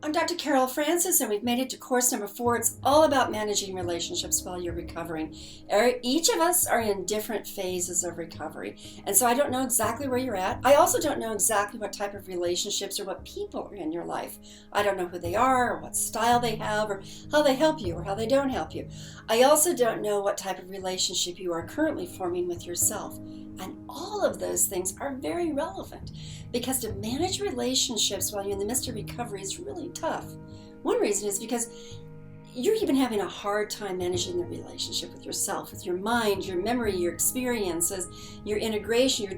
I'm Dr. Carol Francis, and we've made it to course number 4. It's all about managing relationships while you're recovering. Each of us are in different phases of recovery, and so I don't know exactly where you're at. I also don't know exactly what type of relationships or what people are in your life. I don't know who they are, or what style they have, or how they help you, or how they don't help you. I also don't know what type of relationship you are currently forming with yourself. And all of those things are very relevant, because to manage relationships while you're in the midst of recovery is really tough. One reason is because you're even having a hard time managing the relationship with yourself, with your mind, your memory, your experiences, your integration, your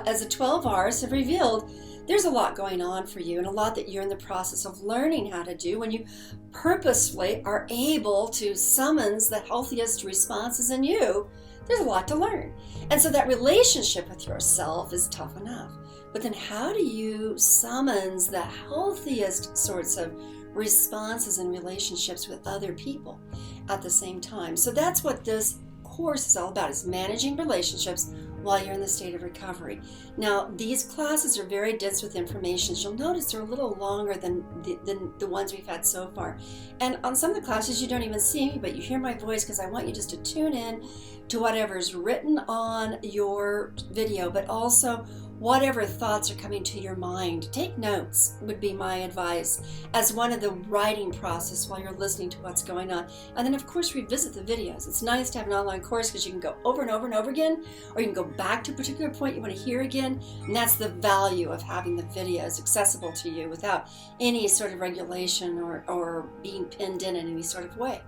as the 12 R's have revealed, there's a lot going on for you, and a lot that you're in the process of learning how to do when you purposefully are able to summons the healthiest responses in you. There's a lot to learn. And so that relationship with yourself is tough enough. But then how do you summons the healthiest sorts of responses and relationships with other people at the same time? So that's what this course is all about, is managing relationships while you're in the state of recovery. Now, these classes are very dense with information. You'll notice they're a little longer than the ones we've had so far. And on some of the classes, you don't even see me, but you hear my voice, because I want you just to tune in to whatever's written on your video, but also whatever thoughts are coming to your mind. Take notes would be my advice as one of the writing process while you're listening to what's going on. And then, of course, revisit the videos. It's nice to have an online course because you can go over and over and over again, or you can go back to a particular point you want to hear again. And that's the value of having the videos accessible to you without any sort of regulation or being pinned in any sort of way.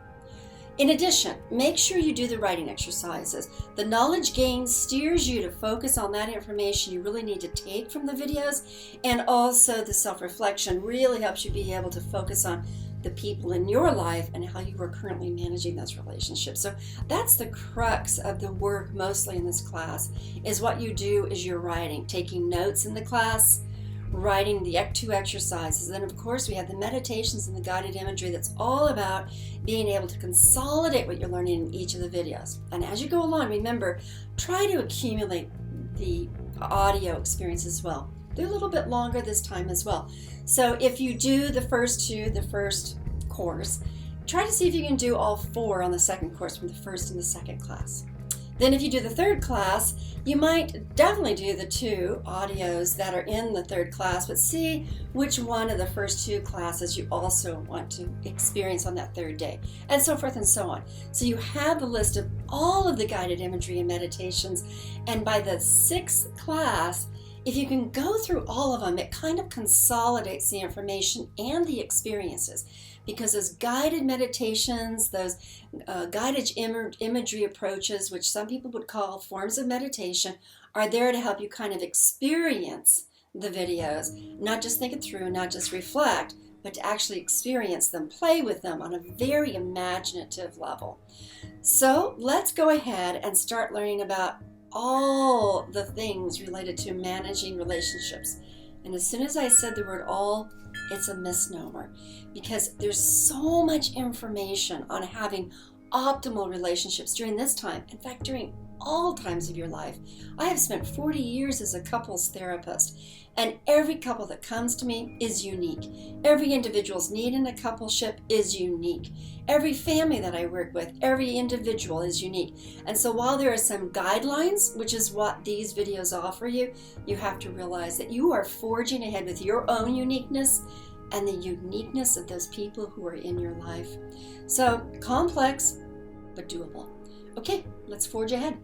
In addition, make sure you do the writing exercises. The knowledge gain steers you to focus on that information you really need to take from the videos, and also the self-reflection really helps you be able to focus on the people in your life and how you are currently managing those relationships. So that's the crux of the work mostly in this class, is what you do is you're writing, taking notes in the class, writing the 2 exercises. Then, of course, we have the meditations and the guided imagery that's all about being able to consolidate what you're learning in each of the videos. And as you go along, remember, try to accumulate the audio experience as well. They're a little bit longer this time as well. So if you do the first 2, the first course, try to see if you can do all 4 on the second course from the first and the second class. Then if you do the third class, you might definitely do the 2 audios that are in the third class, but see which one of the first 2 classes you also want to experience on that third day, and so forth and so on. So you have the list of all of the guided imagery and meditations, and by the 6th class, if you can go through all of them, it kind of consolidates the information and the experiences, because those guided meditations, those guided imagery approaches, which some people would call forms of meditation, are there to help you kind of experience the videos, not just think it through, not just reflect, but to actually experience them, play with them on a very imaginative level. So let's go ahead and start learning about all the things related to managing relationships. And as soon as I said the word all, it's a misnomer, because there's so much information on having optimal relationships during this time. In fact, during all times of your life. I have spent 40 years as a couples therapist, and every couple that comes to me is unique. Every individual's need in a coupleship is unique. Every family that I work with, every individual is unique. And so while there are some guidelines, which is what these videos offer you, you have to realize that you are forging ahead with your own uniqueness and the uniqueness of those people who are in your life. So complex, but doable. Okay, let's forge ahead.